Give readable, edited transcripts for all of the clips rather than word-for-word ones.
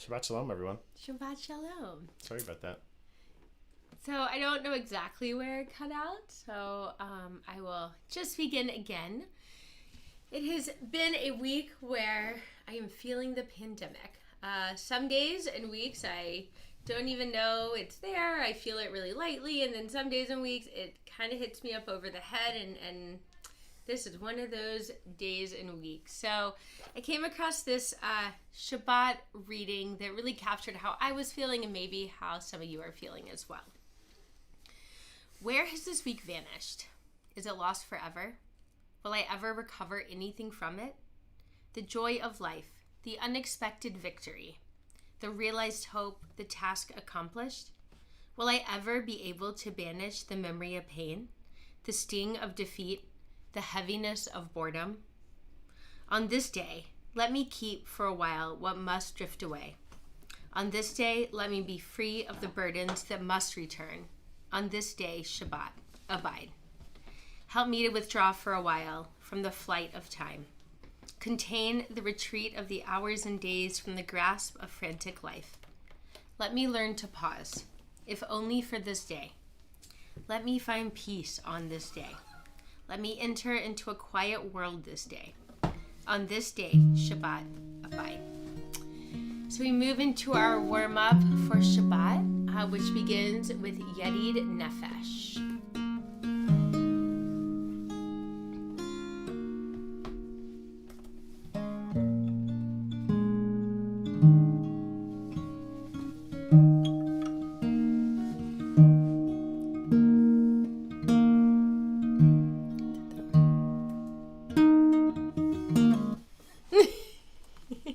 Shabbat shalom, everyone. Shabbat shalom. Sorry about that. So I don't know exactly where it cut out, so I will just begin again. It has been a week where I am feeling the pandemic. Some days and weeks I don't even know it's there. I feel it really lightly, and then some days and weeks it kind of hits me up over the head, and this is one of those days and weeks. So I came across this Shabbat reading that really captured how I was feeling and maybe how some of you are feeling as well. Where has this week vanished? Is it lost forever? Will I ever recover anything from it? The joy of life, the unexpected victory, the realized hope, the task accomplished? Will I ever be able to banish the memory of pain, the sting of defeat, the heaviness of boredom? On this day, let me keep for a while what must drift away. On this day, let me be free of the burdens that must return. On this day, Shabbat, abide. Help me to withdraw for a while from the flight of time. Contain the retreat of the hours and days from the grasp of frantic life. Let me learn to pause, if only for this day. Let me find peace on this day. Let me enter into a quiet world this day. On this day, Shabbat, abide. So we move into our warm-up for Shabbat, which begins with Yedid Nefesh.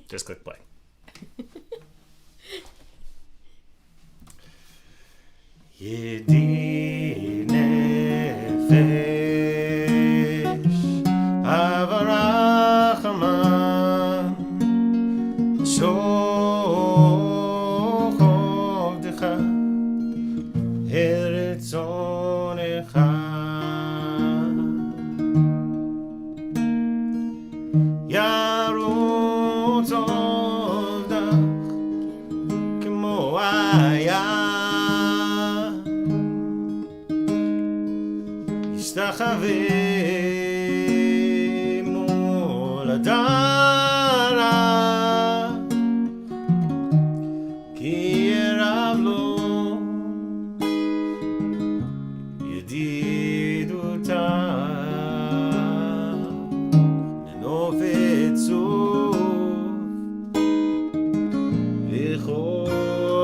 Just click play. Yedi nefesh avarachaman shochovdecha eretzonecha yarutz odach kemo hayah ישתחווה מול הדרה כי ירב לו ידידותה לנופת סוף וחותם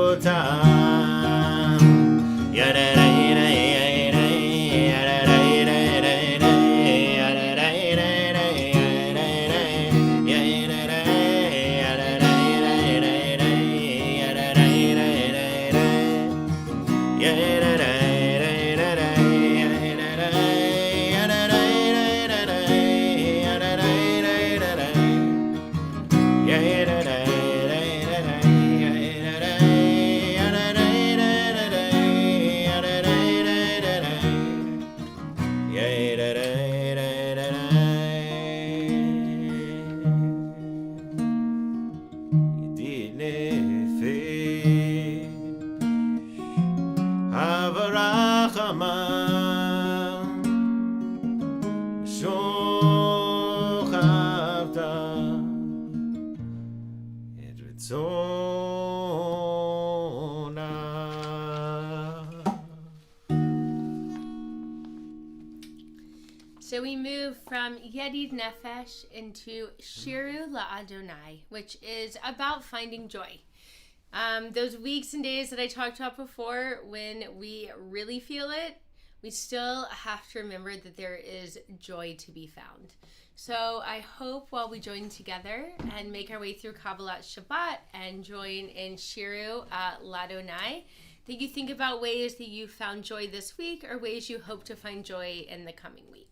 So we move from Yedid Nefesh into Shiru LaAdonai, which is about finding joy. Those weeks and days that I talked about before, when we really feel it, we still have to remember that there is joy to be found. So I hope while we join together and make our way through Kabbalat Shabbat and join in Shiru LaAdonai, that you think about ways that you found joy this week or ways you hope to find joy in the coming week.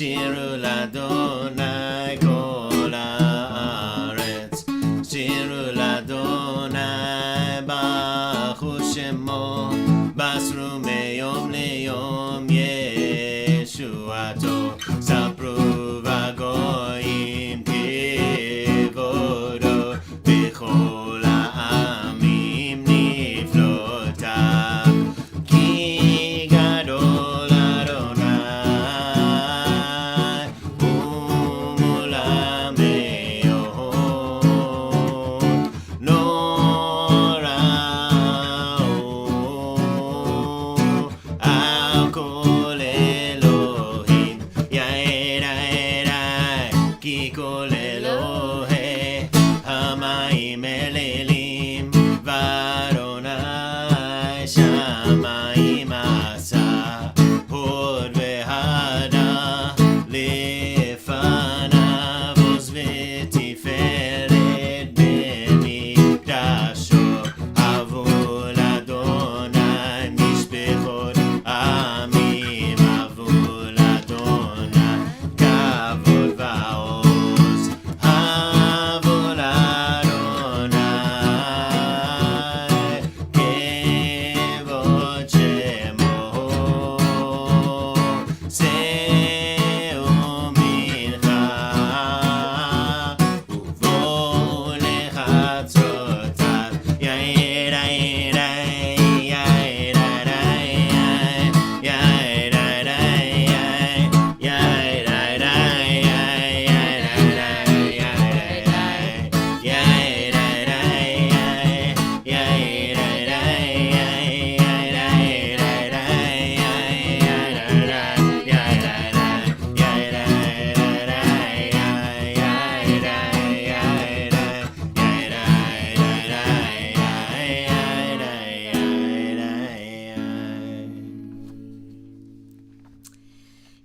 שירו לאדוני כל הארץ, שירו לאדוני ברכו שמו, בסרו מיום ליום ישועתו, ספרו בגויים כבודו, בכל העמים נפלאותיו, כי גדול אדוני ומולה מאוד, נורא הוא על כל אלוהים, יאי כי כל אלוהי המים אלילים, ואדוני שמיים עשה, הוד והדר לפניו, עוז ותפארת במקדשו, אבו לאדוני משפחות עמים, אבו לאדוני כבוד ועוז, אבו לאדוני כבוד שמו, שאו מנחה ובואו לחצרותיו,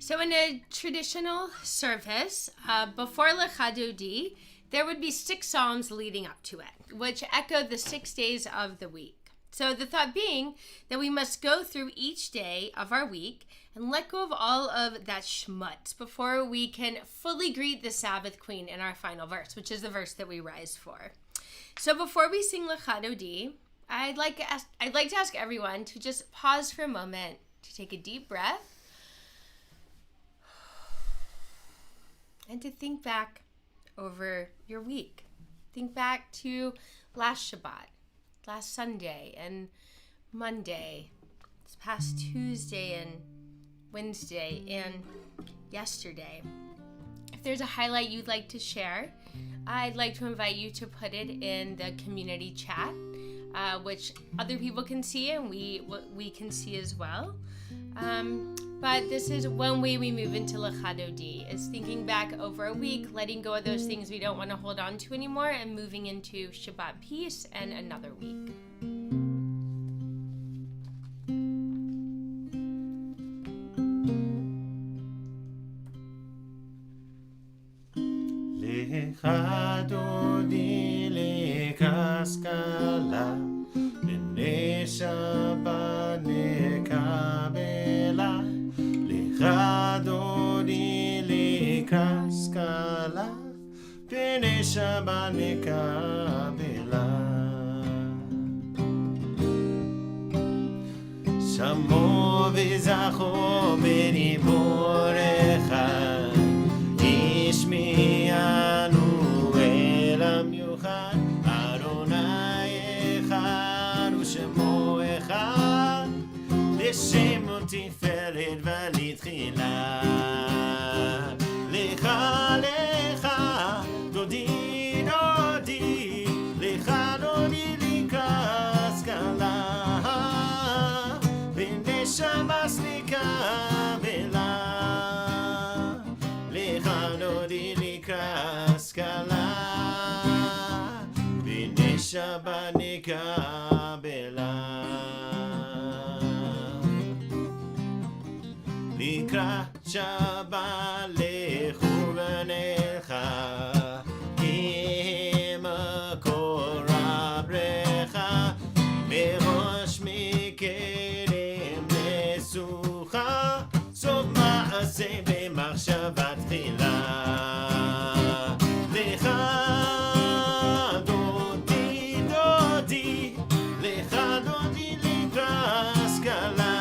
So in a traditional service, before Lechadodi, there would be 6 psalms leading up to it, which echoed the 6 days of the week. So the thought being that we must go through each day of our week and let go of all of that schmutz before we can fully greet the Sabbath Queen in our final verse, which is the verse that we rise for. So before we sing Lechadodi, I'd like to ask everyone to just pause for a moment, to take a deep breath, and to think back over your week. Think back to last Shabbat, last Sunday and Monday, this past Tuesday and Wednesday and yesterday. If there's a highlight you'd like to share, I'd like to invite you to put it in the community chat, which other people can see and we can see as well. But this is one way we move into Lechadodi, is thinking back over a week, letting go of those things we don't want to hold on to anymore, and moving into Shabbat peace and another week. Lechadodi lekaskala, b'nei Shabbat nekabela, Lechadodi lekaskala, b'nei Shabbat nekabela. Shamo v'zacho b'diborecha, ishmi'anu el hamiuchad, Adonai echad u'shemo echad, l'shemo tiferet v'litchila. Lecha lecha dodi dodi, lecha dodi likaskala, b'nei Shabbat nekabela. Lecha dodi likaskala, b'nei Shabbat nekabela. Likra Shabbat lechu v'necha, ki makor abrecha, merosh mikedem nesucha, sof ma'aseh b'machshava. תחילה. לך דודי דודי, לך דודי לקראת השכלה,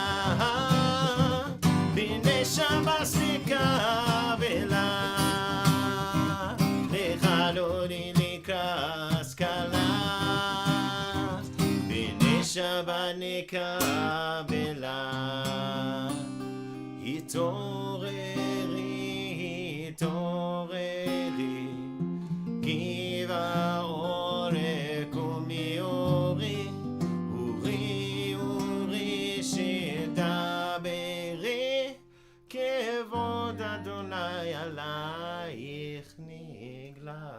בני שבת נקבלה. לך דודי לקראת השכלה, בני שבת נקבלה. התעוררי, התעוררי, כי באור קומי אורי, אורי, אורי, שתדברי, כבוד אדוני עלייך נגלה.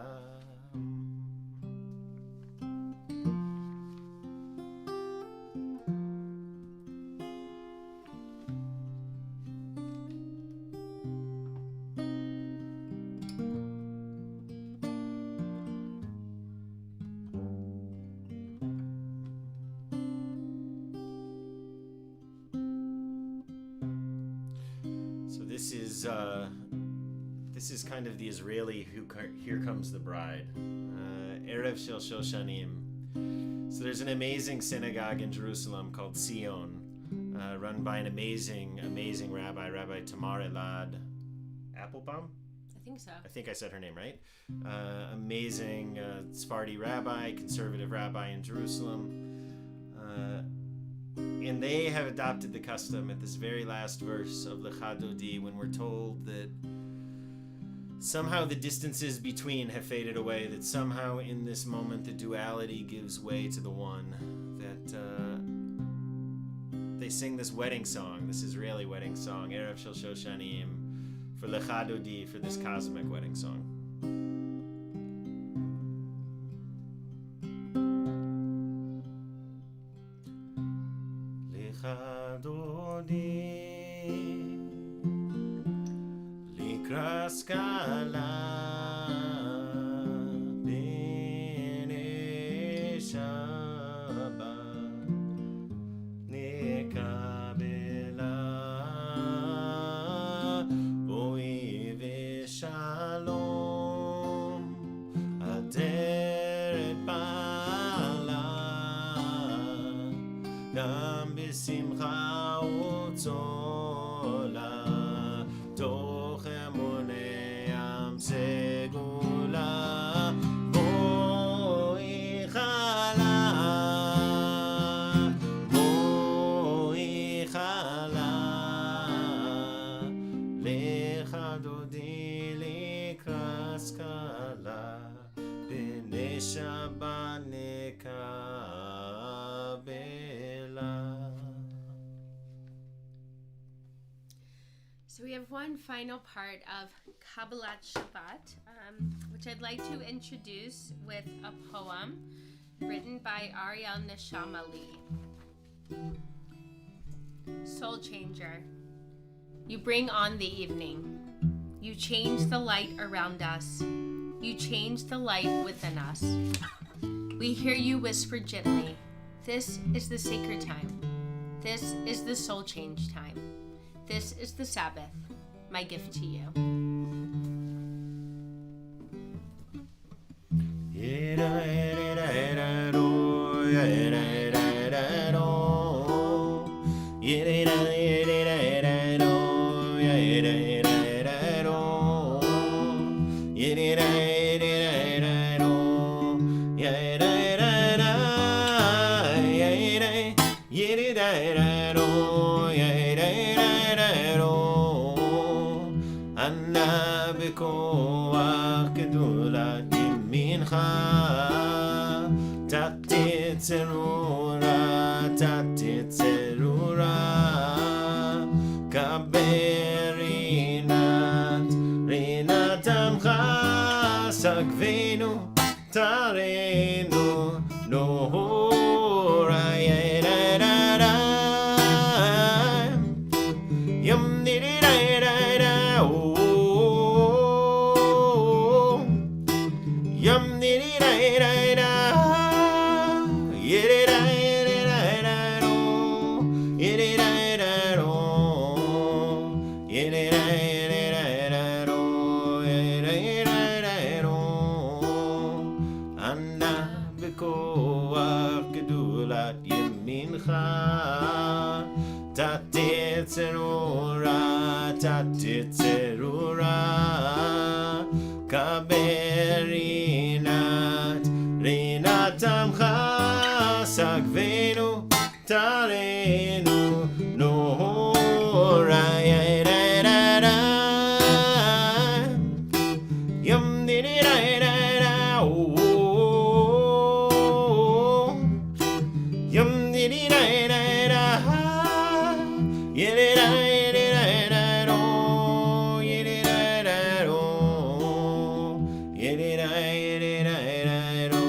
This is kind of the Israeli Here Comes the Bride, Erev Shel Shoshanim. So there's an amazing synagogue in Jerusalem called Sion, run by an amazing rabbi, Rabbi Tamar Elad Applebaum? I think so. I think I said her name right. Amazing Sephardi rabbi, conservative rabbi in Jerusalem. And they have adopted the custom at this very last verse of Lecha Dodi, when we're told that somehow the distances between have faded away, that somehow in this moment the duality gives way to the one, that they sing this wedding song, this Israeli wedding song, Erev Shel Shoshanim, for Lecha Dodi, for this cosmic wedding song. לקראת השכלה, בני שבת נקבלה. בואי ושלום, אדרת בעלה, גם בשמחה וצולה, תוך אמוני עם סגולה. בואי חלה, בואי חלה, לך דודי לקראת השכלה, בני שבת נקבלה. So we have one final part of Kabbalat Shabbat, which I'd like to introduce with a poem written by Ariel Neshamali. Soul Changer. You bring on the evening. You change the light around us. You change the light within us. We hear you whisper gently. This is the sacred time. This is the soul change time. This is the Sabbath, my gift to you. ענה בכוח גדולת ימינך, תתי צרורה, תתי צרורה, קבל רינת עמך, סגבנו תרנו נורא. יום נירי בכוח גדולת ימינך תתי צרורה קבל רינת עמך סגבנו תרנו נורא יום דידי yum diddy da da da yiddy da yiddy da da do yiddy da da do yiddy da yiddy da da do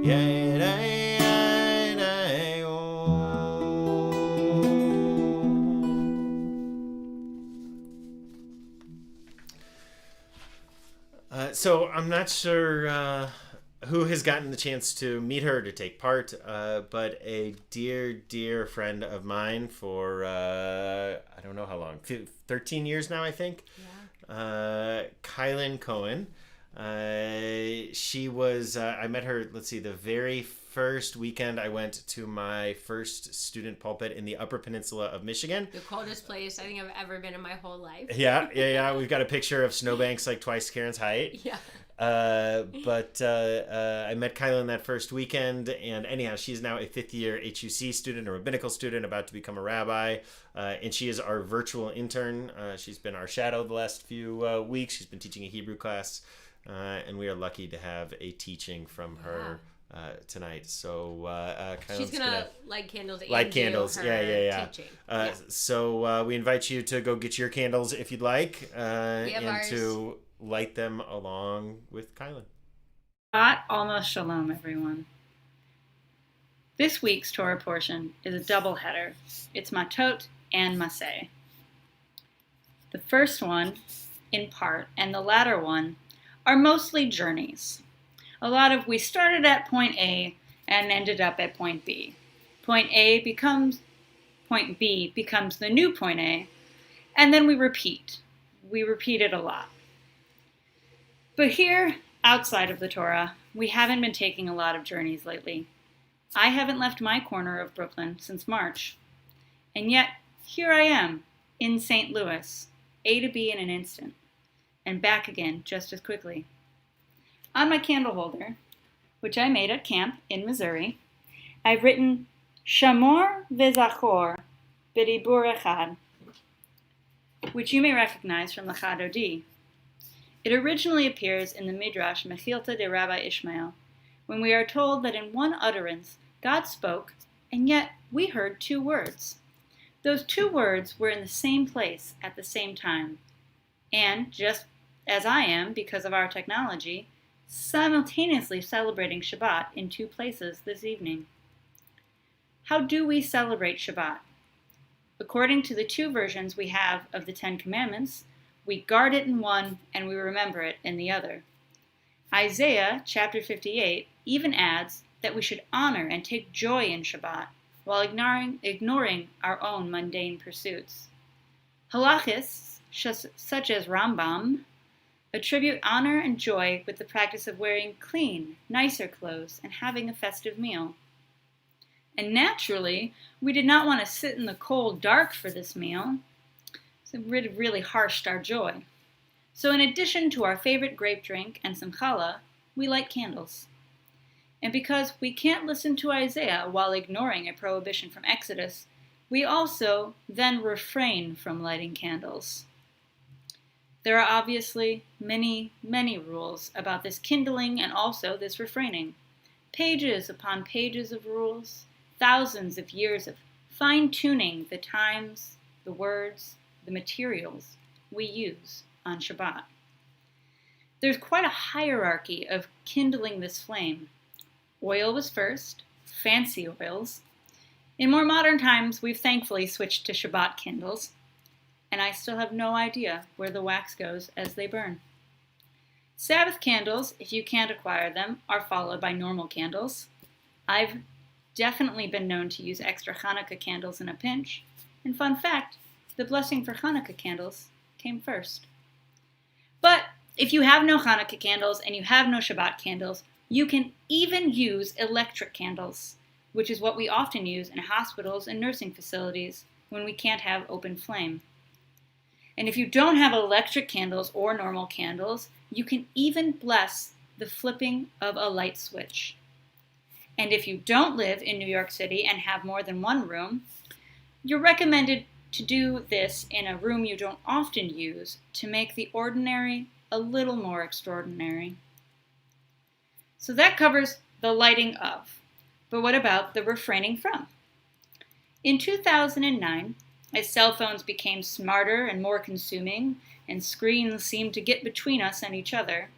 yiddy da da do. So I'm not sure who has gotten the chance to meet her, to take part, but a dear friend of mine for, I don't know how long, 13 years now, I think. Yeah. Kylan Cohen. She was, I met her, the very first weekend I went to my first student pulpit in the Upper Peninsula of Michigan. The coldest place I think I've ever been in my whole life. Yeah. We've got a picture of snowbanks like twice Karen's height. Yeah. But I met Kylan that first weekend, and anyhow, she's now a fifth-year HUC student, a rabbinical student, about to become a rabbi, and she is our virtual intern. She's been our shadow the last few weeks. She's been teaching a Hebrew class, and we are lucky to have a teaching from her tonight. So Kylan's she's gonna light candles. Light candles, yeah. Teaching. So we invite you to go get your candles if you'd like, and ours. to light them along with Kylan. Almost shalom, everyone. This week's Torah portion is a double header. It's Matot and Maseh. The first one, in part, and the latter one are mostly journeys. A lot of we started at point A and ended up at point B. Point B becomes the new point A, and then we repeat. We repeat it a lot. But here, outside of the Torah, we haven't been taking a lot of journeys lately. I haven't left my corner of Brooklyn since March. And yet, here I am, in St. Louis, A to B in an instant, and back again just as quickly. On my candle holder, which I made at camp in Missouri, I've written Shamor v'Zachor b'dibur echad, which you may recognize from the Chadodi. It originally appears in the Midrash Mechilta de Rabbi Ishmael, when we are told that in one utterance God spoke, and yet we heard two words. Those two words were in the same place at the same time, and just as I am, because of our technology, simultaneously celebrating Shabbat in two places this evening. How do we celebrate Shabbat? According to the two versions we have of the Ten Commandments, we guard it in one and we remember it in the other. Isaiah chapter 58 even adds that we should honor and take joy in Shabbat while ignoring our own mundane pursuits. Halachists, such as Rambam, attribute honor and joy with the practice of wearing clean, nicer clothes and having a festive meal. And naturally, we did not want to sit in the cold dark for this meal. So it would have really harshed our joy. So in addition to our favorite grape drink and some challah, we light candles. And because we can't listen to Isaiah while ignoring a prohibition from Exodus, we also then refrain from lighting candles. There are obviously many rules about this kindling and also this refraining. Pages upon pages of rules, thousands of years of fine-tuning the times, the words, the materials we use on Shabbat. There's quite a hierarchy of kindling this flame. Oil was first, fancy oils. In more modern times, we've thankfully switched to Shabbat candles, and I still have no idea where the wax goes as they burn. Sabbath candles, if you can't acquire them, are followed by normal candles. I've definitely been known to use extra Hanukkah candles in a pinch, and fun fact, the blessing for Hanukkah candles came first. But if you have no Hanukkah candles and you have no Shabbat candles, You can even use electric candles, which is what we often use in hospitals and nursing facilities when we can't have open flame. And if you don't have electric candles or normal candles, you can even bless the flipping of a light switch. And if you don't live in New York City and have more than one room, you're recommended to do this in a room you don't often use to make the ordinary a little more extraordinary. So that covers the lighting of. But what about the refraining from? In 2009, as cell phones became smarter and more consuming, and screens seemed to get between us and each other,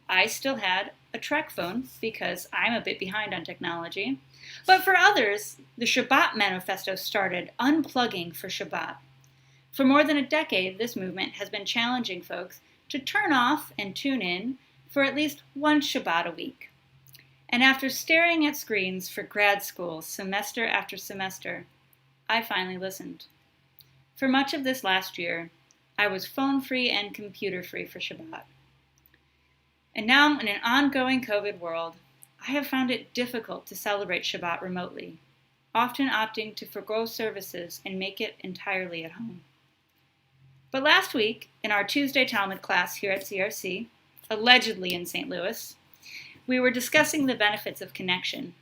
I still had a track phone because I'm a bit behind on technology. But for others, the Shabbat manifesto started unplugging for Shabbat. For more than a decade, this movement has been challenging folks to turn off and tune in for at least one Shabbat a week. And after staring at screens for grad school semester after semester, I finally listened. For much of this last year, I was phone-free and computer-free for Shabbat. And now, in an ongoing COVID world, I have found it difficult to celebrate Shabbat remotely, often opting to forgo services and make it entirely at home. But last week, in our Tuesday Talmud class here at CRC, allegedly in St. Louis, we were discussing the benefits of connection,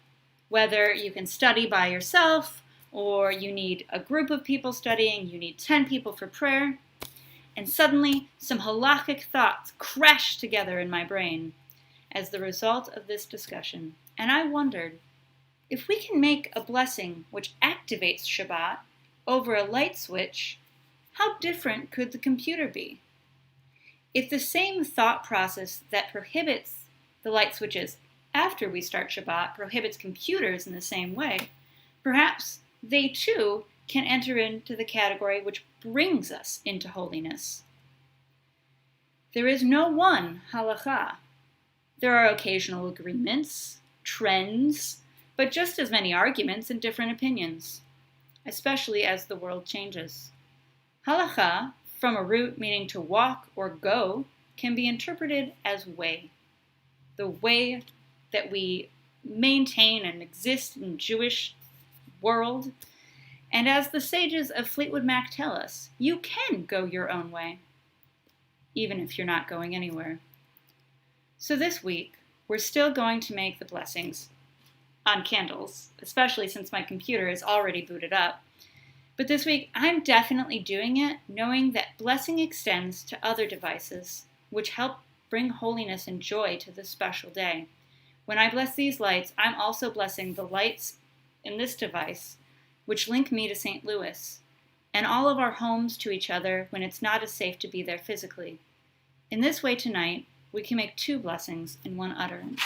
whether you can study by yourself, or you need a group of people studying, you need 10 people for prayer. And suddenly, some halakhic thoughts crashed together in my brain as the result of this discussion. And I wondered, if we can make a blessing which activates Shabbat over a light switch, how different could the computer be? If the same thought process that prohibits the light switches after we start Shabbat prohibits computers in the same way, perhaps they too can enter into the category which brings us into holiness. There is no one halakha. There are occasional agreements, trends, but just as many arguments and different opinions, especially as the world changes. Halakha, from a root meaning to walk or go, can be interpreted as way. The way that we maintain and exist in Jewish world. And as the sages of Fleetwood Mac tell us, you can go your own way, even if you're not going anywhere. So this week, we're still going to make the blessings on candles, especially since my computer is already booted up. But this week, I'm definitely doing it knowing that blessing extends to other devices, which help bring holiness and joy to this special day. When I bless these lights, I'm also blessing the lights in this device, which link me to St. Louis, and all of our homes to each other when it's not as safe to be there physically. In this way tonight, we can make two blessings in one utterance.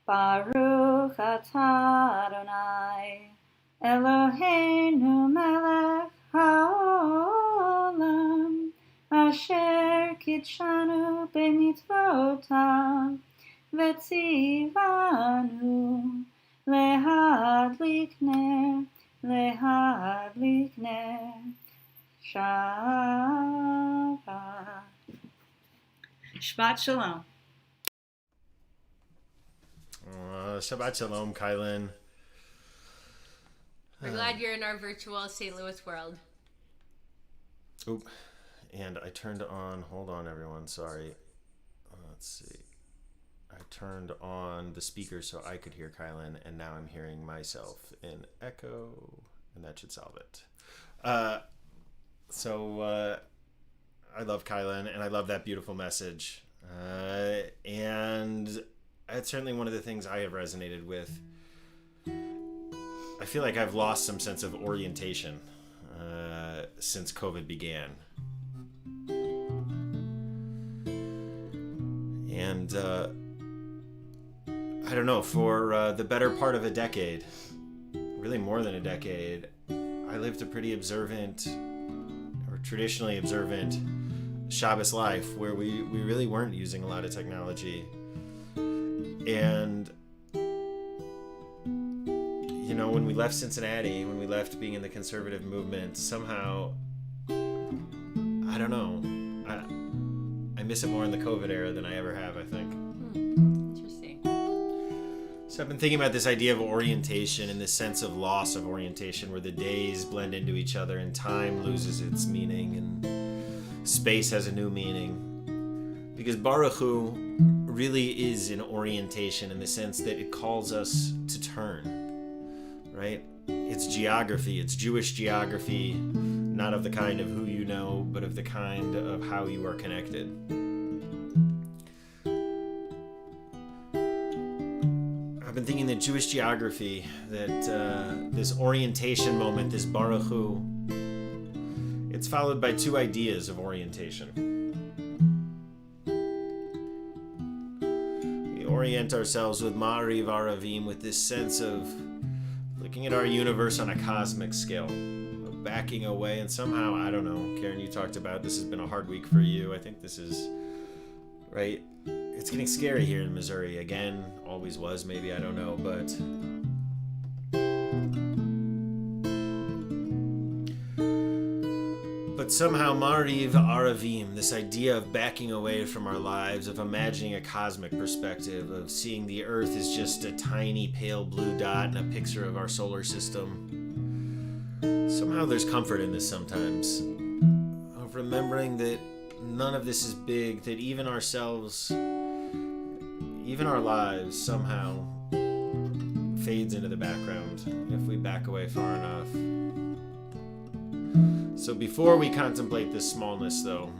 Baruch atah Adonai, Eloheinu melech haolam, asher kitshanu b'mitzvotav, v'tzivanu lehadlik ner, Shabbat. Shabbat Shalom. Shabbat Shalom, Kylan. We're glad you're in our virtual St. Louis world. Oop. And I turned on, hold on everyone, sorry. Let's see. I turned on the speaker so I could hear Kylan, and now I'm hearing myself in echo, and that should solve it. I love Kylan, and I love that beautiful message. And it's certainly one of the things I have resonated with. I feel like I've lost some sense of orientation since COVID began. And I don't know, for the better part of a decade, really more than a decade, I lived a pretty observant, or traditionally observant, Shabbos life where we really weren't using a lot of technology. And, you know, when we left Cincinnati, when we left being in the conservative movement, somehow, I don't know, I miss it more in the COVID era than I ever have, I think. Interesting. So I've been thinking about this idea of orientation and this sense of loss of orientation where the days blend into each other and time loses its meaning and space has a new meaning. Because Baruch Hu really is an orientation in the sense that it calls us to turn, right? It's geography, it's Jewish geography, not of the kind of who you know, but of the kind of how you are connected. I've been thinking that Jewish geography, that this orientation moment, this Baruch Hu, it's followed by two ideas of orientation. We orient ourselves with Ma'ariv Aravim, with this sense of looking at our universe on a cosmic scale, of backing away, and somehow, I don't know, Karen, you talked about this has been a hard week for you. I think this is, right? It's getting scary here in Missouri again, always was, maybe, I don't know, but somehow Ma'ariv Aravim, this idea of backing away from our lives, of imagining a cosmic perspective, of seeing the earth as just a tiny pale blue dot in a picture of our solar system. Somehow there's comfort in this sometimes, of remembering that none of this is big, that even ourselves, even our lives somehow fades into the background if we back away far enough. So before we contemplate this smallness, though,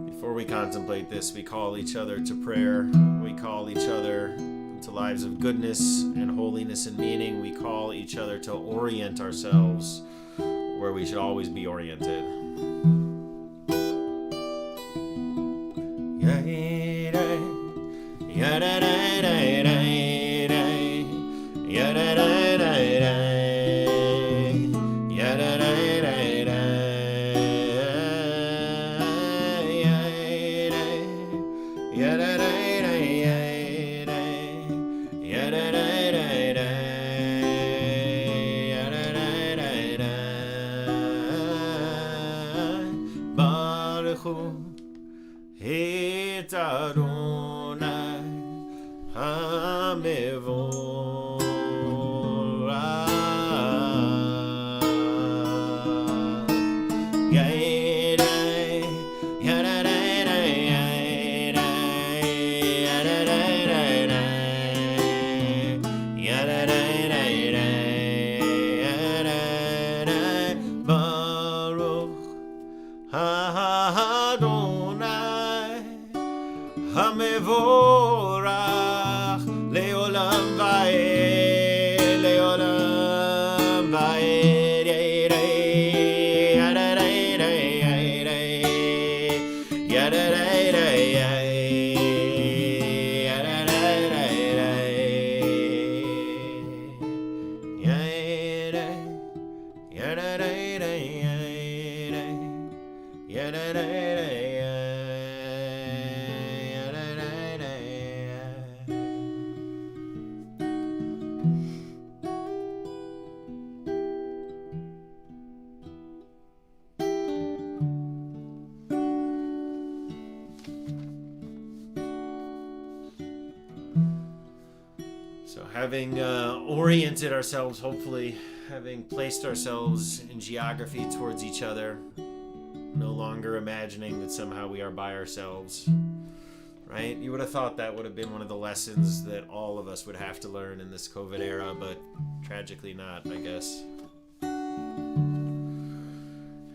before we contemplate this, we call each other to prayer. We call each other to lives of goodness and holiness and meaning. We call each other to orient ourselves where we should always be oriented. So having oriented ourselves, hopefully, having placed ourselves in geography towards each other, no longer imagining that somehow we are by ourselves, right? You would have thought that would have been one of the lessons that all of us would have to learn in this COVID era, but tragically not, I guess.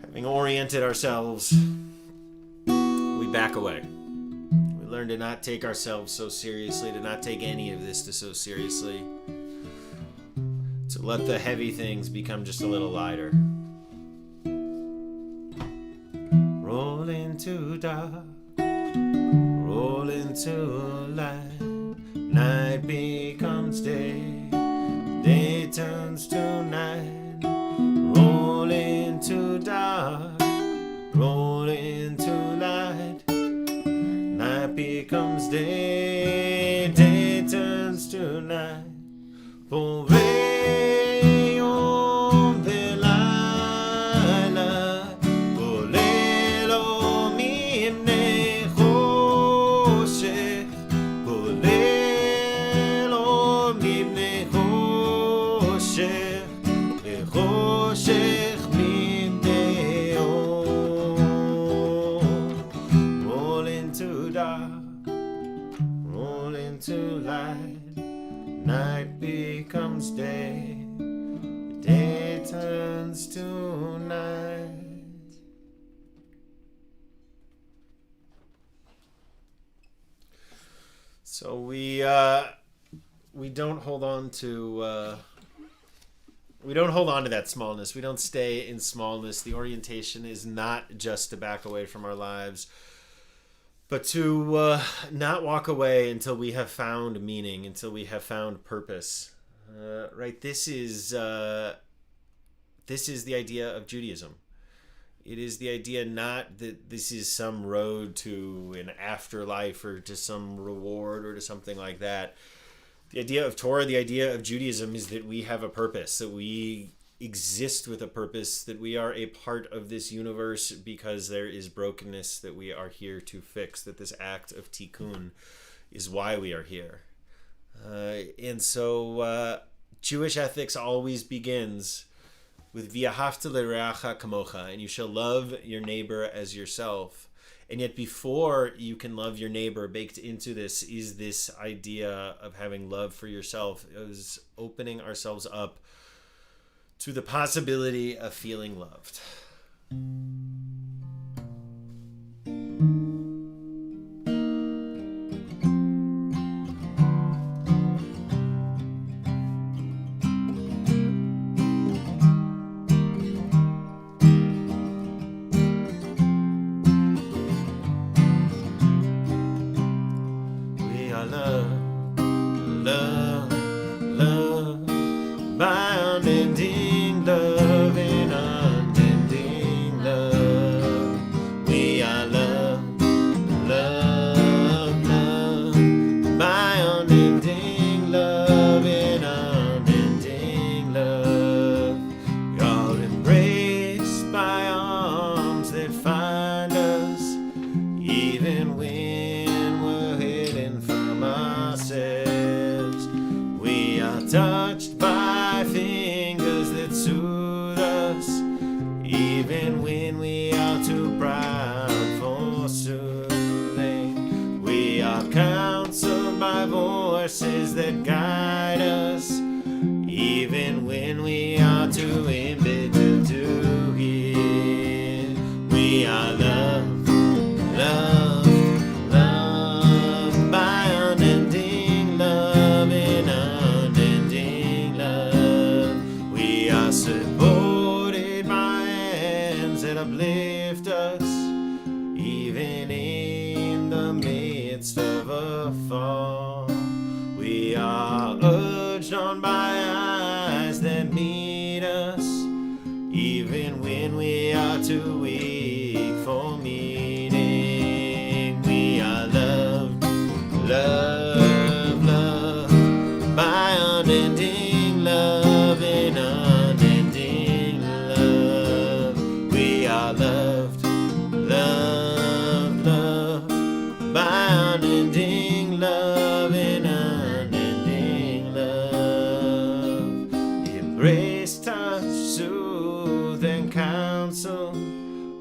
Having oriented ourselves, we back away. We learn to not take ourselves so seriously, to not take any of this so seriously, to let the heavy things become just a little lighter. Roll into dark, roll into light, night becomes day, day turns to night, roll into dark, roll into light. Night becomes day, day turns to night. Yom v'layla, kolelo mipnei choshech, kolelo mipnei choshech, v'choshech mipnei or. Roll into dark, roll into light. Night becomes day, day turns to night. So we don't hold on to that smallness. We don't stay in smallness. The orientation is not just to back away from our lives, but to not walk away until we have found meaning, until we have found purpose. Right? This is the idea of Judaism. It is the idea not that this is some road to an afterlife or to some reward or to something like that. The idea of Torah, the idea of Judaism is that we have a purpose, that we exist with a purpose, that we are a part of this universe because there is brokenness that we are here to fix, that this act of tikkun is why we are here. And so Jewish ethics always begins with v'ahavta l'reacha kamocha, and you shall love your neighbor as yourself. And yet before you can love your neighbor, baked into this is this idea of having love for yourself, is opening ourselves up to the possibility of feeling loved. We are love, love, love, by unending love and unending love. We are love, love, love, by unending love and unending love. We are embraced by arms that find us, even when we're hidden from ourselves. We are touched by fingers that soothe us, even when we are too proud for soothing. We are counseled by voices that guide us, even when we are too embittered to hear. We are love, love, love, by unending love and unending love. We are supported by hands that uplift us, even in the midst of a fall. We are urged on by eyes that meet us, even when we are too weak for meaning. We are loved, love, love, by unending love and unending love. We are loved, love, love, by unending love and unending love. Embrace, touch, soothe, and counsel.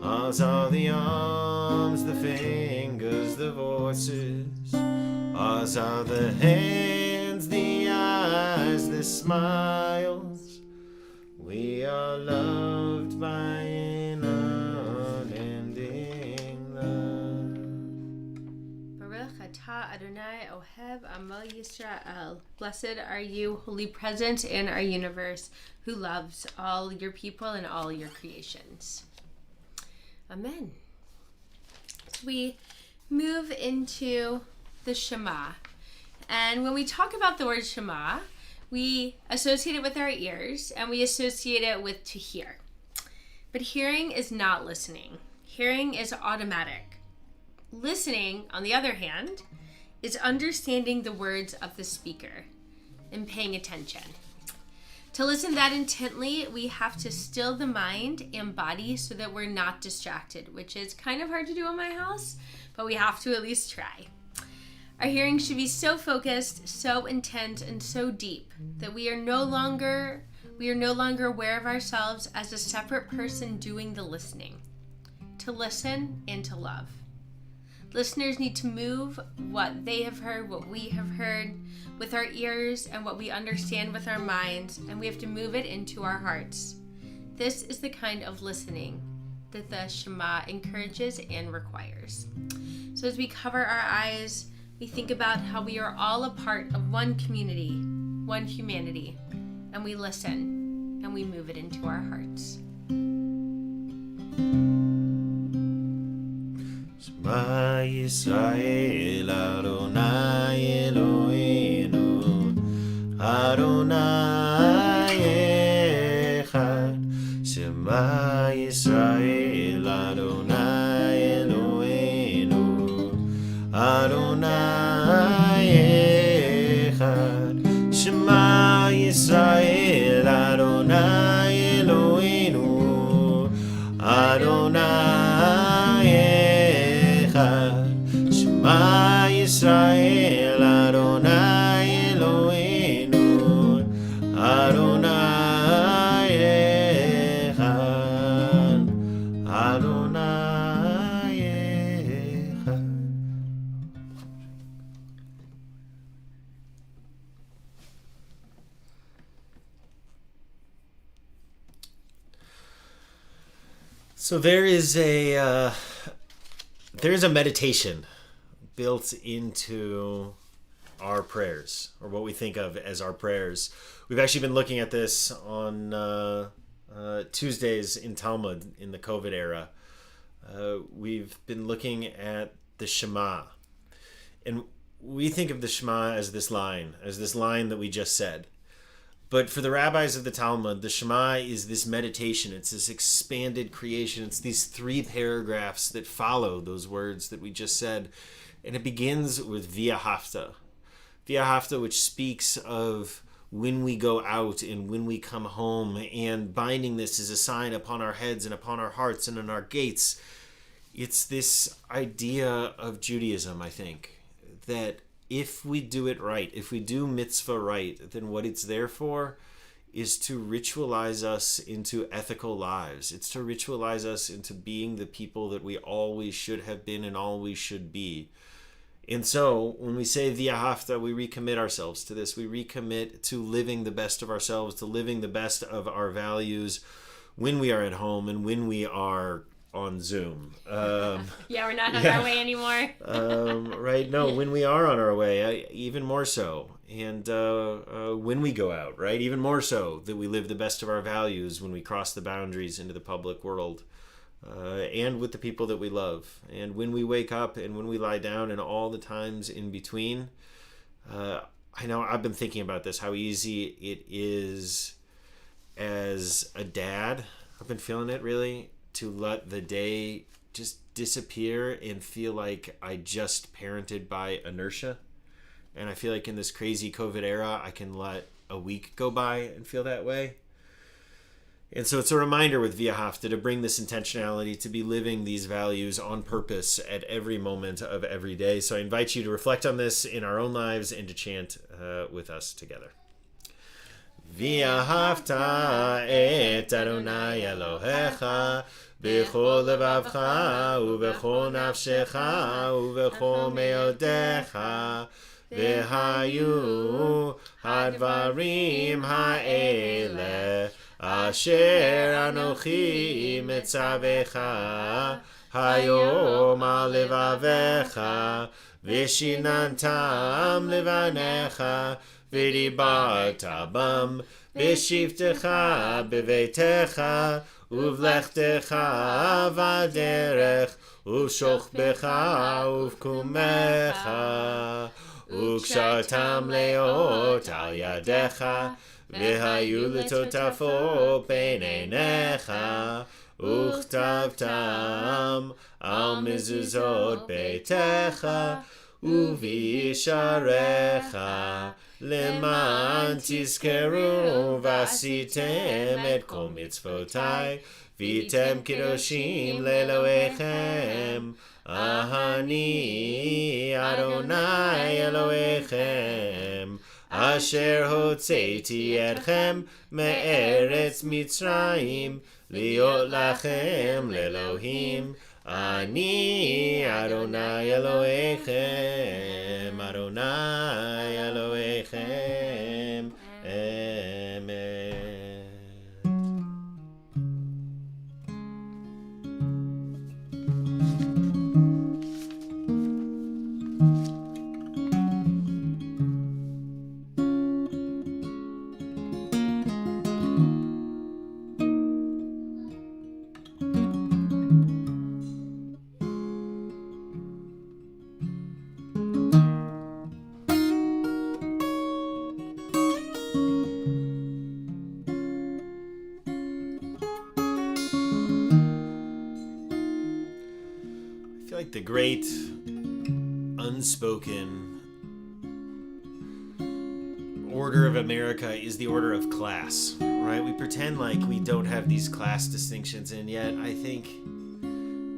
Ours are the arms, the fingers, the voices. Ours are the hands, the eyes, the smiles. We are loved by an unending love. Baruch atah Adonai Ohev Amal Yisrael. Blessed are you, holy present in our universe, who loves all your people and all your creations. Amen. So we move into the Shema. And when we talk about the word Shema, We associate it with our ears, and we associate it with to hear. But hearing is not listening. Hearing is automatic. Listening, on the other hand, is understanding the words of the speaker and paying attention. To listen that intently, we have to still the mind and body so that we're not distracted, which is kind of hard to do in my house, but we have to at least try. Our hearing should be so focused, so intense, and so deep that we are no longer aware of ourselves as a separate person doing the listening. To listen and to love. Listeners need to move what they have heard, what we have heard, with our ears and what we understand with our minds, and we have to move it into our hearts. This is the kind of listening that the Shema encourages and requires. So as we cover our eyes, we think about how we are all a part of one community, one humanity, and we listen and we move it into our hearts. Shema Yisrael Adonai Eloheinu Adonai Echad. Shema Yisrael Adonai Eloheinu Adonai Echad. Shema Yisrael Adonai Eloheinu Adonai Echad. Shema Yisrael Adonai Eloheinu Adonai Echad. Adonai Echad. So there's a meditation built into our prayers, or what we think of as our prayers. We've actually been looking at this on Tuesdays in Talmud in the COVID era. We've been looking at the Shema. And we think of the Shema as this line that we just said. But for the rabbis of the Talmud, the Shema is this meditation. It's this expanded creation. It's these 3 paragraphs that follow those words that we just said. And it begins with V'ahavta. V'ahavta, which speaks of when we go out and when we come home, and binding this as a sign upon our heads and upon our hearts and on our gates. It's this idea of Judaism, I think, that if we do it right, if we do mitzvah right, then what it's there for is to ritualize us into ethical lives. It's to ritualize us into being the people that we always should have been and always should be. And so when we say V'ahavta, we recommit ourselves to this. We recommit to living the best of ourselves, to living the best of our values when we are at home and when we are on Zoom. We're not on our way anymore. Right? No, when we are on our way, even more so. And when we go out, right? Even more so, that we live the best of our values when we cross the boundaries into the public world. And with the people that we love. And when we wake up and when we lie down and all the times in between. I know I've been thinking about this, how easy it is as a dad. I've been feeling it really, to let the day just disappear and feel like I just parented by inertia. And I feel like in this crazy COVID era, I can let a week go by and feel that way. And so it's a reminder with V'ahavta to bring this intentionality, to be living these values on purpose at every moment of every day. So I invite you to reflect on this in our own lives and to chant with us together. V'ahavta et Adonai Elohecha b'chol levavcha u'b'chol nafshecha u'b'chol meodecha v'hayu hadvarim ha'eleh asher anochi metzavecha hayom al levavecha v'shinantam levanecha v'dibarta bam b'shivtecha b'veitecha uvlechtecha v'derech uv'shochbecha uv'kumecha וקשרתם לאות על ידיך, והיו לטוטפות בין עיניך, וכתבתם על מזוזות ביתך, ובישעריך, למען תזכרו ועשיתם את כל מצוותיי, והייתם קדושים לאלוהיכם. אני אדוני אלוהיכם, אשר הוצאתי אתכם מארץ מצרים, להיות לכם לאלוהים. אני אדוני אלוהיכם, אדוני אלוהיכם, אמת. Like the great unspoken order of America is the order of class, right? We pretend like we don't have these class distinctions, and yet I think,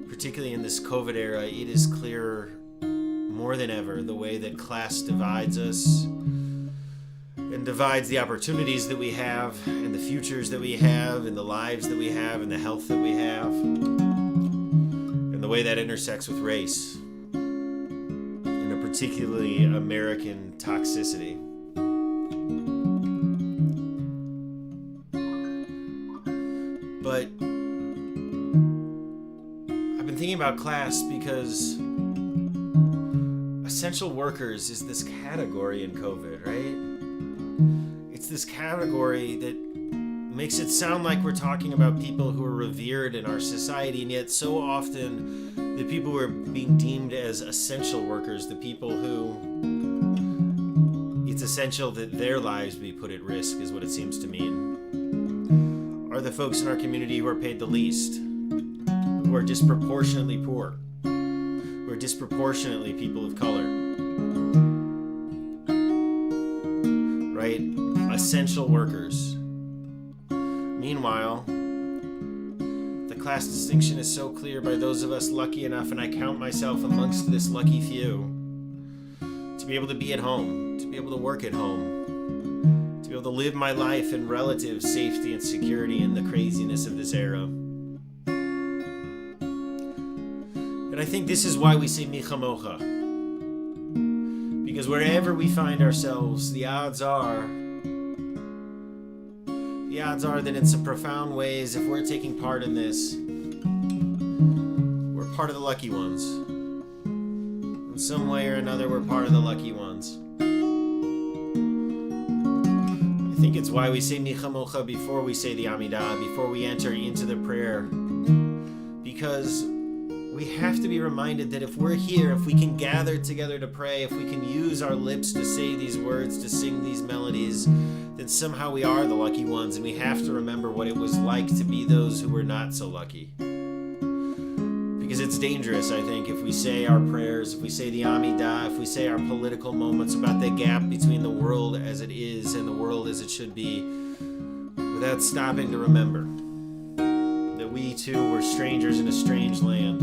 particularly in this COVID era, it is clearer more than ever the way that class divides us and divides the opportunities that we have and the futures that we have and the lives that we have and the health that we have. The way that intersects with race and a particularly American toxicity. But I've been thinking about class because essential workers is this category in COVID, right? It's this category that makes it sound like we're talking about people who are revered in our society, and yet so often the people who are being deemed as essential workers, the people who it's essential that their lives be put at risk, is what it seems to mean, are the folks in our community who are paid the least, who are disproportionately poor, who are disproportionately people of color, right? Essential workers. Meanwhile, the class distinction is so clear by those of us lucky enough, and I count myself amongst this lucky few, to be able to be at home, to be able to work at home, to be able to live my life in relative safety and security in the craziness of this era. And I think this is why we say Mi Chamocha. Because wherever we find ourselves, the odds are that in some profound ways, if we're taking part in this, we're part of the lucky ones. In some way or another, we're part of the lucky ones. I think it's why we say Mi Chamocha before we say the Amidah, before we enter into the prayer. Because we have to be reminded that if we're here, if we can gather together to pray, if we can use our lips to say these words, to sing these melodies, then somehow we are the lucky ones, and we have to remember what it was like to be those who were not so lucky. Because it's dangerous, I think, if we say our prayers, if we say the Amidah, if we say our political moments about the gap between the world as it is and the world as it should be, without stopping to remember that we too were strangers in a strange land.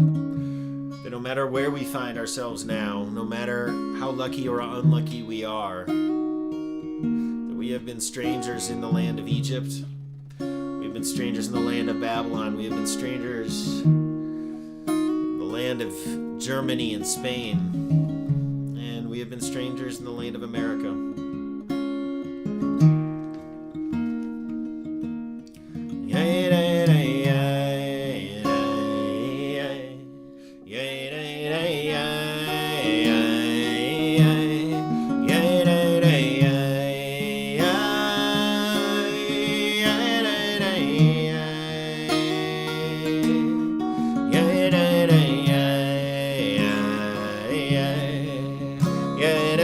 That no matter where we find ourselves now, no matter how lucky or unlucky we are, that we have been strangers in the land of Egypt, we have been strangers in the land of Babylon, we have been strangers in the land of Germany and Spain, and we have been strangers in the land of America.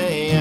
Yeah.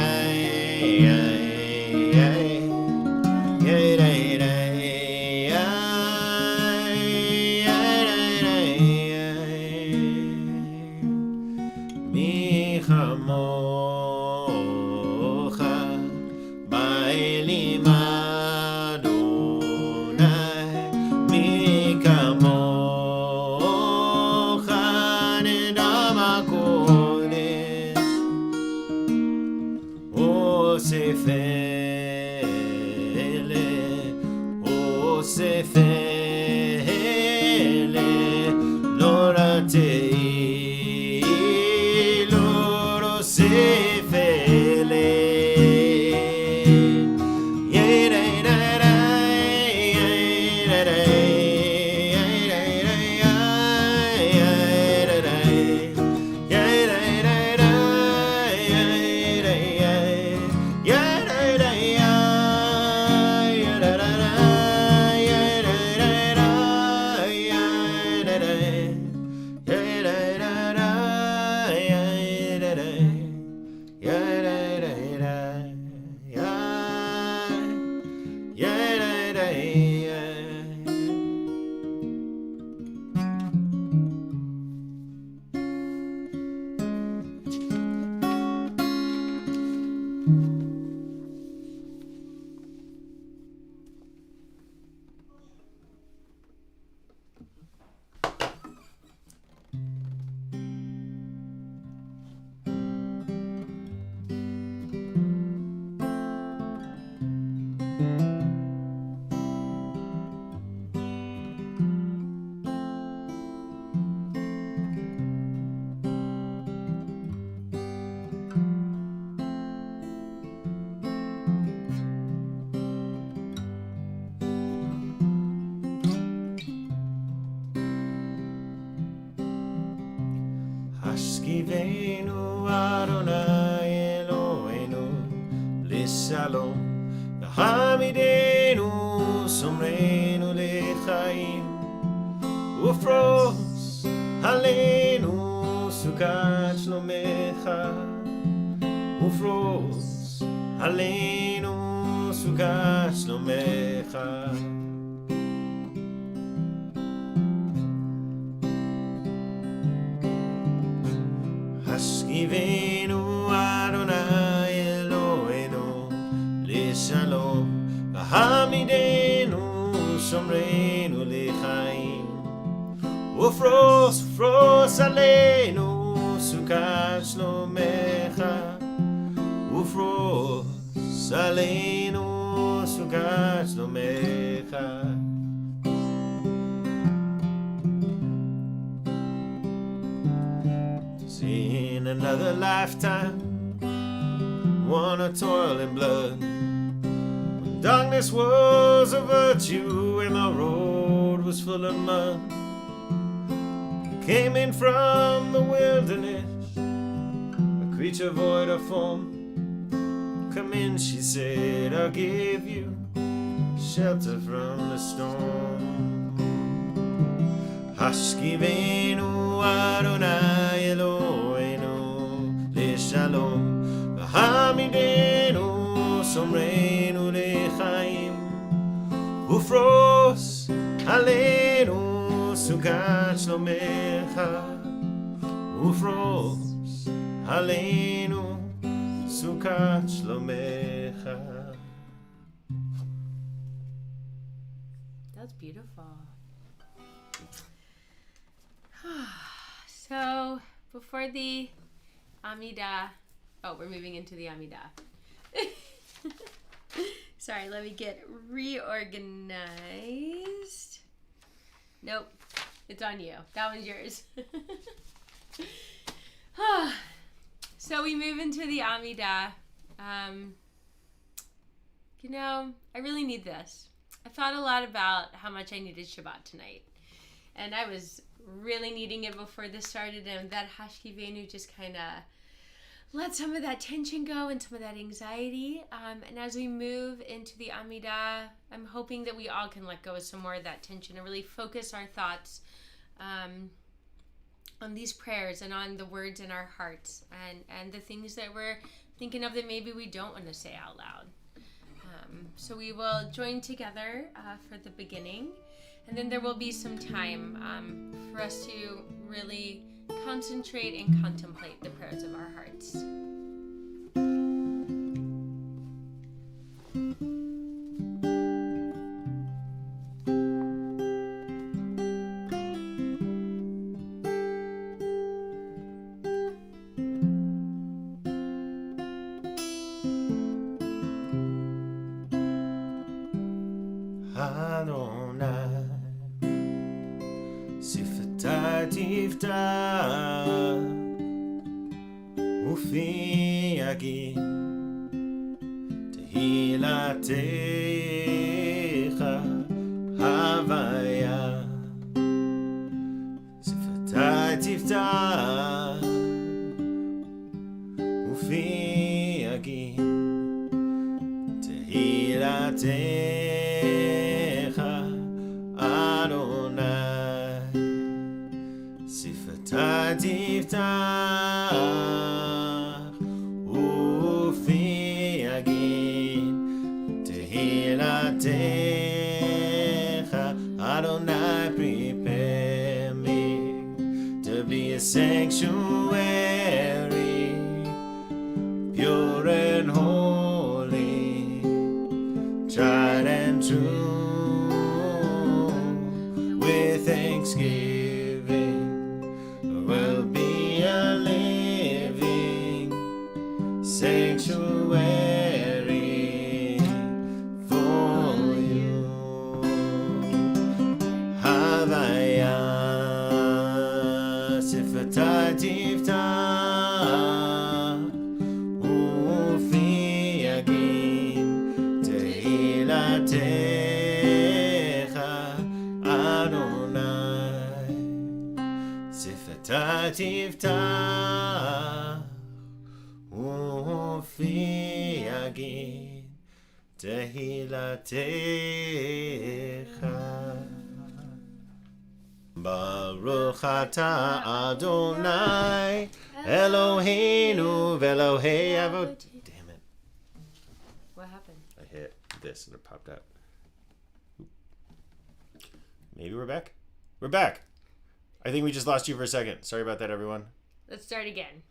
Hashkivenu Adonai Eloheinu Lishalom V'hamidenu Somrenu Lechaim Ufros Aleinu Sukat Shlomecha Ufros Aleinu Sukat Shlomecha Hashkivenu Adonai Eloheinu Lishalom V'hamidenu Shomrenu Lechaim Ufros Aleinu Sukat Shlomecha Ufros Aleinu Sukat Shlomecha In another lifetime, wanna toil in blood. When darkness was a virtue and the road was full of mud. Came in from the wilderness, a creature void of form. Come in, she said, I'll give you shelter from the storm. Hashkivenu Adonai Eloheinu Lishalom V'hamidenu Somrenu Lechaim Ufros Aleinu Sukat Shlomecha Ufros Aleinu Sukat Shlomecha. That's beautiful. So, before the Amidah, we're moving into the Amidah. Sorry, let me get reorganized. Nope, it's on you. That one's yours. So we move into the Amidah. I really need this. I thought a lot about how much I needed Shabbat tonight. And I was really needing it before this started, and that Hashkivenu just kind of let some of that tension go and some of that anxiety. And as we move into the Amidah, I'm hoping that we all can let go of some more of that tension and really focus our thoughts on these prayers and on the words in our hearts and the things that we're thinking of that maybe we don't want to say out loud. So we will join together for the beginning. And then there will be some time for us to really concentrate and contemplate the prayers of our hearts. Adonai Siftai Tiftach Ufi Yagid Tehilatecha Havaya Siftai Tiftach Ufi Yagid Tehilatecha Tiftach Ufi Yagid Tehilatecha Adonai, prepare me to be a sanctuary, pure and holy, tried and true, with thanksgiving will be a living sanctuary for you. Havaya Sifatai Tiftach Ufi Yagid Tehilatecha Adonai. אתה תפתח ופי יגיד תהילתך. ברוך אתה אדוני Eloheinu ve'Elohei avot. Damn it. What happened? I hit this and it popped out. Maybe we're back? We're back. I think we just lost you for a second. Sorry about that, everyone. Let's start again.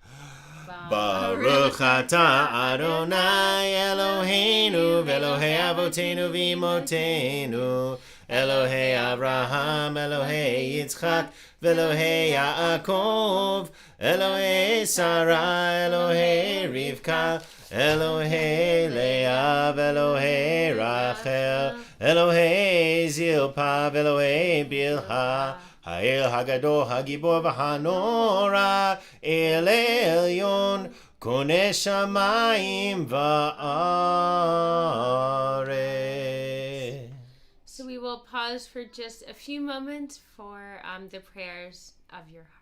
Baruch atah Adonai Eloheinu ve'Elohei avotenu v'imotenu Elohei Avraham, Elohei Yitzchak, ve'Elohei Yaakov, Elohei Sarah, Elohei Rivka, Elohei Leah, ve'Elohei Rachel, Elohei Zilpa, ve'Elohei Bilha, Ha'el Hagadol Hagibor v'Hanora, El Elyon, Koneh Shamayim va'aretz. So we will pause for just a few moments for the prayers of your heart.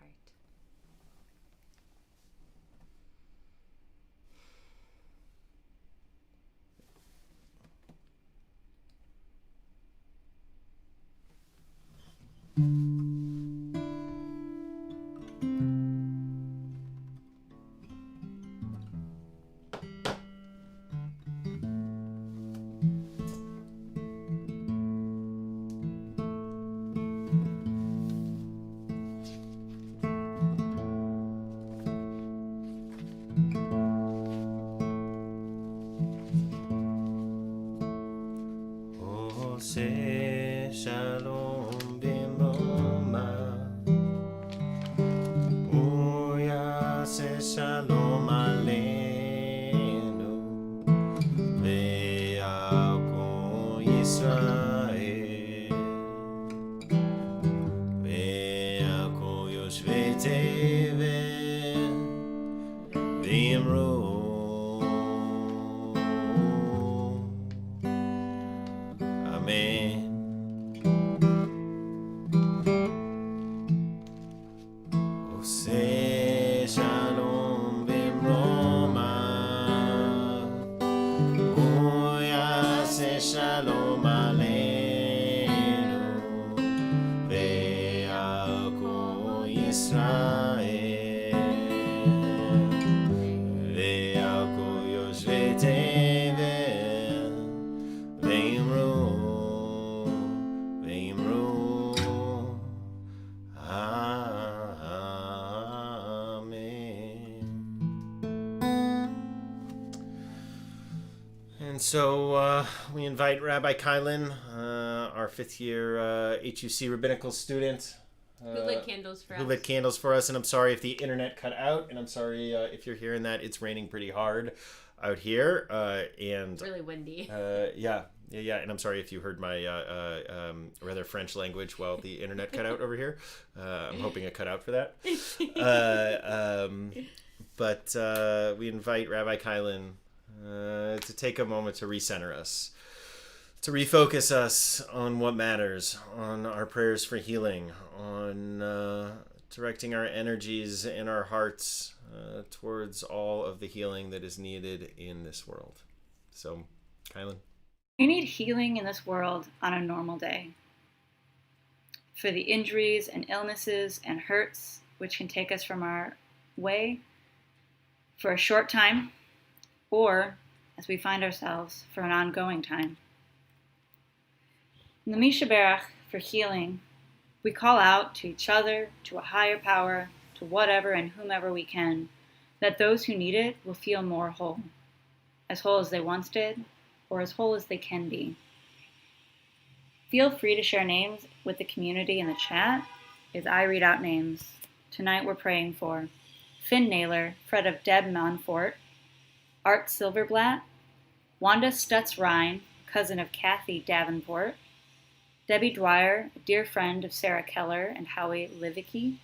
Say shalom bimroma, Uya say shalom aleinu, ve'alko Yisrael, ve'alko yoshvei tevel, v'imru. Amen. Ose shalom bimroma, Uya se shalom aleinu, ve'alko Yisrael, ve'alko yoshvei tevel, ve'imru. And so we invite Rabbi Kylan, our fifth year HUC rabbinical student. Who lit candles for us. Who lit candles for us. And I'm sorry if the internet cut out. And I'm sorry if you're hearing that. It's raining pretty hard out here. And really windy. Yeah. And I'm sorry if you heard my rather French language while the internet cut out over here. I'm hoping it cut out for that. But we invite Rabbi Kylan to take a moment to recenter us, to refocus us on what matters, on our prayers for healing, on directing our energies and our hearts towards all of the healing that is needed in this world. So, Kylan. We need healing in this world on a normal day. For the injuries and illnesses and hurts which can take us from our way for a short time, or as we find ourselves for an ongoing time. In the Mi Sheberach for healing, we call out to each other, to a higher power, to whatever and whomever we can, that those who need it will feel more whole as they once did, or as whole as they can be. Feel free to share names with the community in the chat as I read out names. Tonight we're praying for Finn Naylor, Fred of Deb Monfort, Art Silverblatt, Wanda Stutz-Rhine, cousin of Kathy Davenport, Debbie Dwyer, a dear friend of Sarah Keller and Howie Livicki,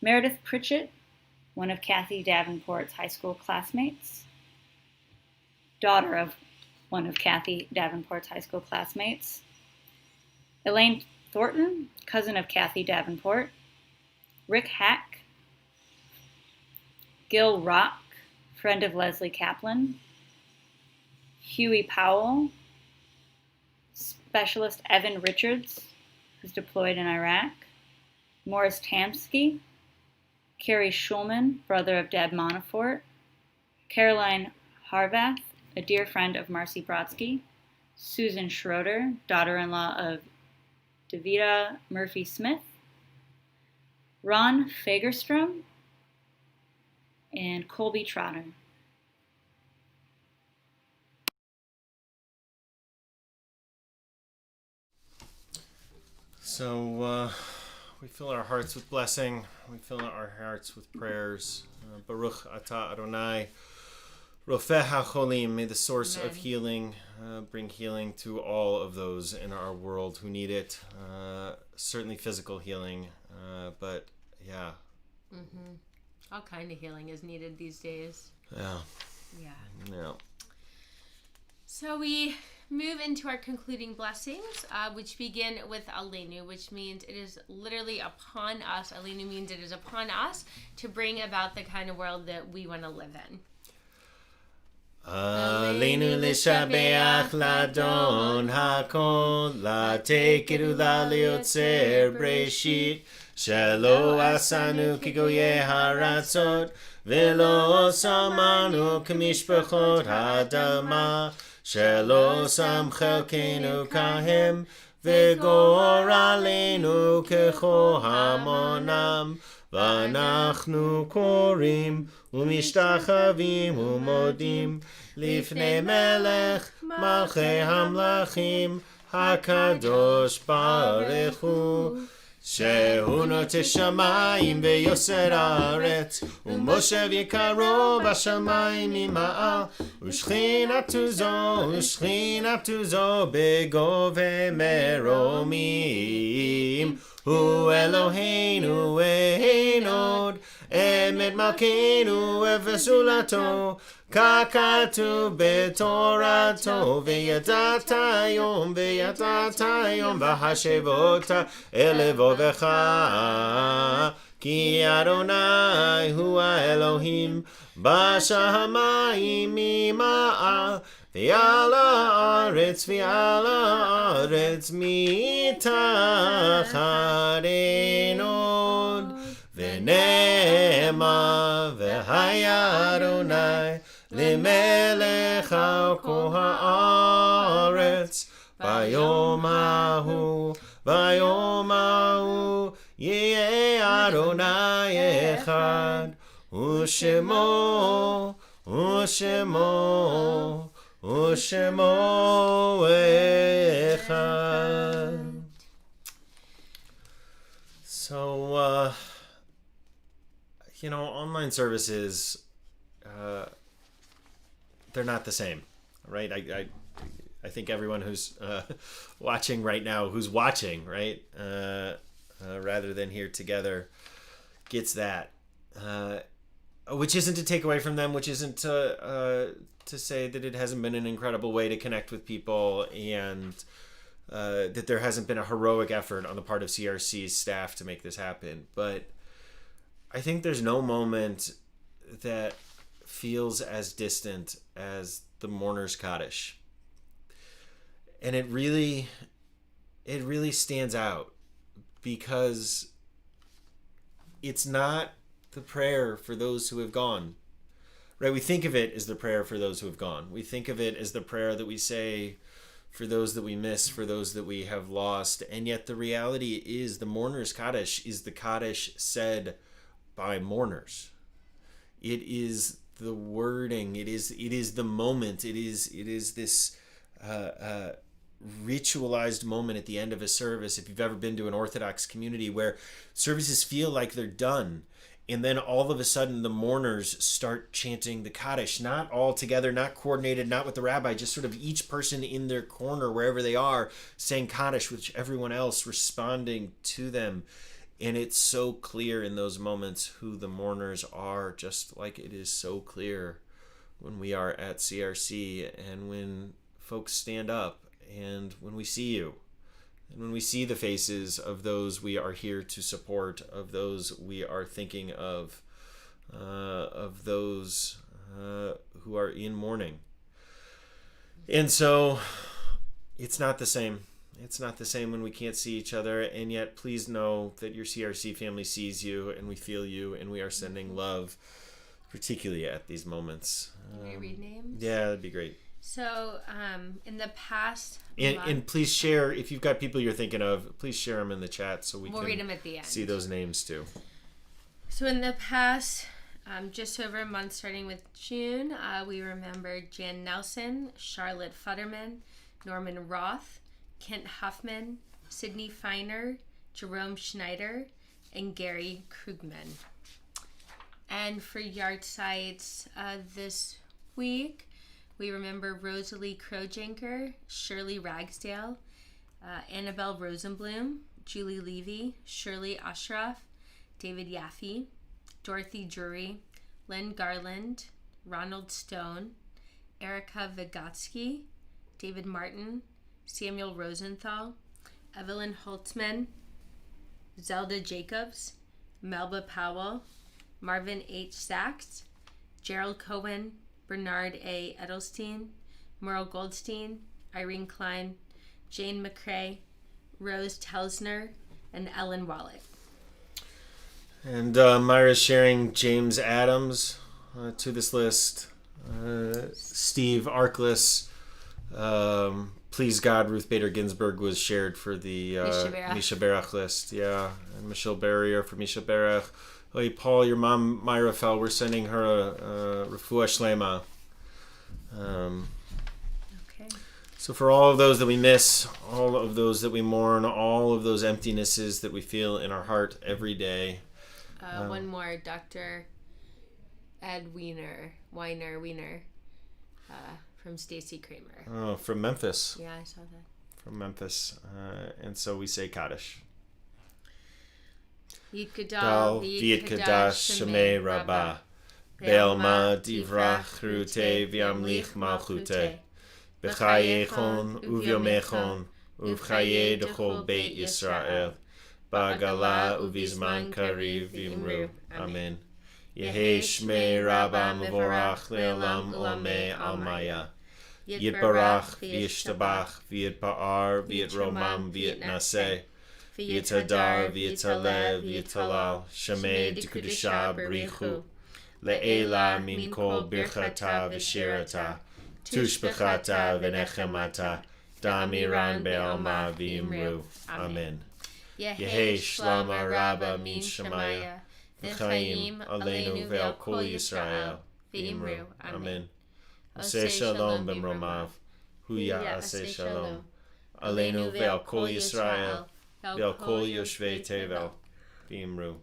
Meredith Pritchett, one of Kathy Davenport's high school classmates, daughter of one of Kathy Davenport's high school classmates, Elaine Thornton, cousin of Kathy Davenport, Rick Hack, Gil Rock, friend of Leslie Kaplan, Huey Powell, Specialist Evan Richards, who's deployed in Iraq, Morris Tamsky, Kerry Schulman, brother of Deb Manafort, Caroline Harvath, a dear friend of Marcy Brodsky, Susan Schroeder, daughter-in-law of Davida Murphy-Smith, Ron Fagerstrom, and Colby Trotter. So we fill our hearts with blessing. We fill our hearts with prayers. Baruch Atah Adonai, Rofeh HaCholim. May the source Amen. of healing bring healing to all of those in our world who need it. Certainly physical healing, but yeah. Mm-hmm. All kind of healing is needed these days. Yeah. Yeah. So we move into our concluding blessings, which begin with Aleinu, which means it is literally upon us. Aleinu means it is upon us to bring about the kind of world that we want to live in. Aleinu l'shabeach l'adon hakol, la'tekiru la'liotzer breshit, shelo asanu kigoye haratzot, velo samanu k'mishpachot ha'adama, shelo sam chelkenu kahem, v'gor aleinu k'cho hamonam, v'anachnu korim umishtachavim umodim lifnei melech malchei hamlachim hakadosh baruch hu shehu noteh shamayim veyoser haaretz umoshev yikaro bashamayim ima'al ushchinatu zo begove meromim Hu Eloheinu ein od emet malkeinu v'zulato kakatu betorato v'yadata yom v'hashevota elevovecha ki Adonai hu Elohim bashamayim ima'al V'al haaretz mitachat ein od v'ne'emar v'haya Adonai l'melech al kol haaretz v'yom hahu yeh Adonai echad u'shemo echad. So, online services, they're not the same, right? I think everyone who's watching right now, right, rather than here together, gets that. Which isn't to take away from them, which isn't to say that it hasn't been an incredible way to connect with people, and that there hasn't been a heroic effort on the part of CRC's staff to make this happen. But I think there's no moment that feels as distant as the mourner's Kaddish. And it really stands out because it's not the prayer for those who have gone, right? We think of it as the prayer for those who have gone. We think of it as the prayer that we say for those that we miss, for those that we have lost. And yet the reality is the mourner's Kaddish is the Kaddish said by mourners. It is the wording. It is the moment. It is this ritualized moment at the end of a service. If you've ever been to an Orthodox community where services feel like they're done, and then all of a sudden the mourners start chanting the Kaddish, not all together, not coordinated, not with the rabbi, just sort of each person in their corner, wherever they are, saying Kaddish, with everyone else responding to them. And it's so clear in those moments who the mourners are, just like it is so clear when we are at CRC and when folks stand up and when we see you. And when we see the faces of those we are here to support, of those we are thinking of those who are in mourning. And so it's not the same. It's not the same when we can't see each other, and yet please know that your CRC family sees you, and we feel you, and we are sending love, particularly at these moments. Can I read names? Yeah, that'd be great. So, in the past... And please share, if you've got people you're thinking of, please share them in the chat so we'll read them at the end. See those names too. So in the past, just over a month, starting with June, we remembered Jan Nelson, Charlotte Futterman, Norman Roth, Kent Huffman, Sidney Feiner, Jerome Schneider, and Gary Krugman. And for yard sites this week, we remember Rosalie Krojanker, Shirley Ragsdale, Annabelle Rosenblum, Julie Levy, Shirley Ashraf, David Yaffe, Dorothy Drury, Lynn Garland, Ronald Stone, Erica Vygotsky, David Martin, Samuel Rosenthal, Evelyn Holtzman, Zelda Jacobs, Melba Powell, Marvin H. Sachs, Gerald Cohen, Bernard A. Edelstein, Merle Goldstein, Irene Klein, Jane McCrae, Rose Telsner, and Ellen Wallach. And Myra's sharing James Adams to this list. Steve Arkless. Please God, Ruth Bader Ginsburg was shared for the Misha Berach list. Yeah. And Michelle Barrier for Misha Berach. Hey, Paul, your mom, Myra fell. We're sending her a refuah shlema. Okay. So for all of those that we miss, all of those that we mourn, all of those emptinesses that we feel in our heart every day. One more, Dr. Ed Weiner, from Stacy Kramer. Oh, from Memphis. Yeah, I saw that. From Memphis. And so we say Kaddish. Yid Dal V'yid Kadash Shemei Rabbah Be'alma Divrach Chrute V'yamlich Malchute B'chayechon Uvyomechon Uvchaye Dechol Beit Yisrael Ba'gala Uvizman Kariv V'imru Amen. Yehei Shmei Rabbah Mevorach Le'olam Olmei Almaya Yitbarach V'yishtabach V'yitpa'ar V'yitromam V'yitnaseh V'yitadar, v'yitaleh, v'yitalal, Shemei d'Kudusha b'richu, Le'ela min kol birchata v'shirata, Tushbechata v'nechemata, Damiran be'alma v'imru. Amen. Yehei shlama rabba min shemaya, V'chaim aleinu ve'al kol Yisrael, v'imru. Amen. Aseh shalom b'mromav, Huya aseh shalom, aleinu ve'al kol Yisrael, Ve'al kol yoshvei tevel, v'imru.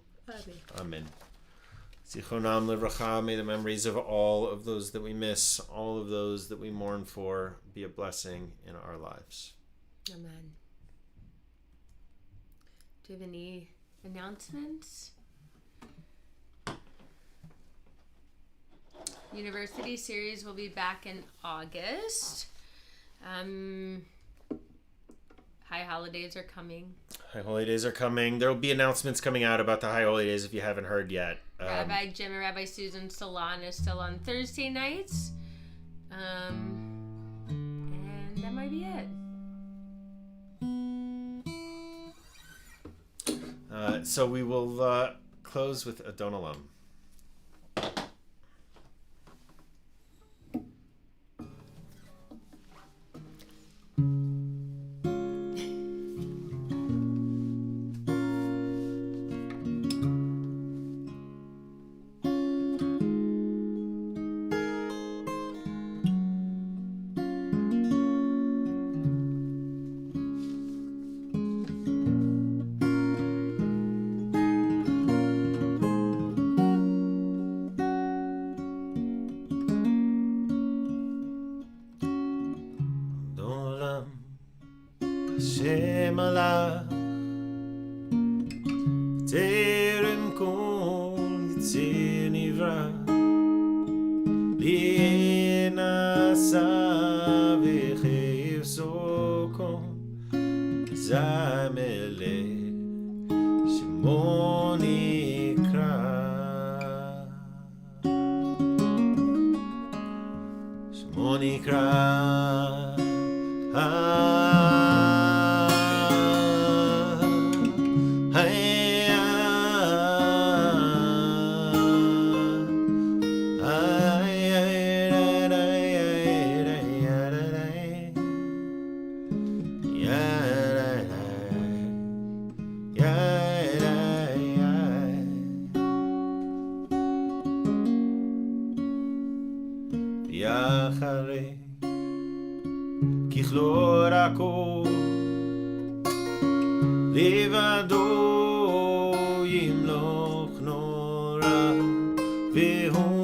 Amen. Zichronam livracha, may the memories of all of those that we miss, all of those that we mourn for, be a blessing in our lives. Amen. Do you have any announcements? University series will be back in August. High holidays are coming. High holidays are coming. There will be announcements coming out about the high holidays if you haven't heard yet. Rabbi Jim and Rabbi Susan Salon is still on Thursday nights. And that might be it. So we will close with Adonalam. ויקרא אחרי ככלו רקו לבדו ימלוך נורא והוא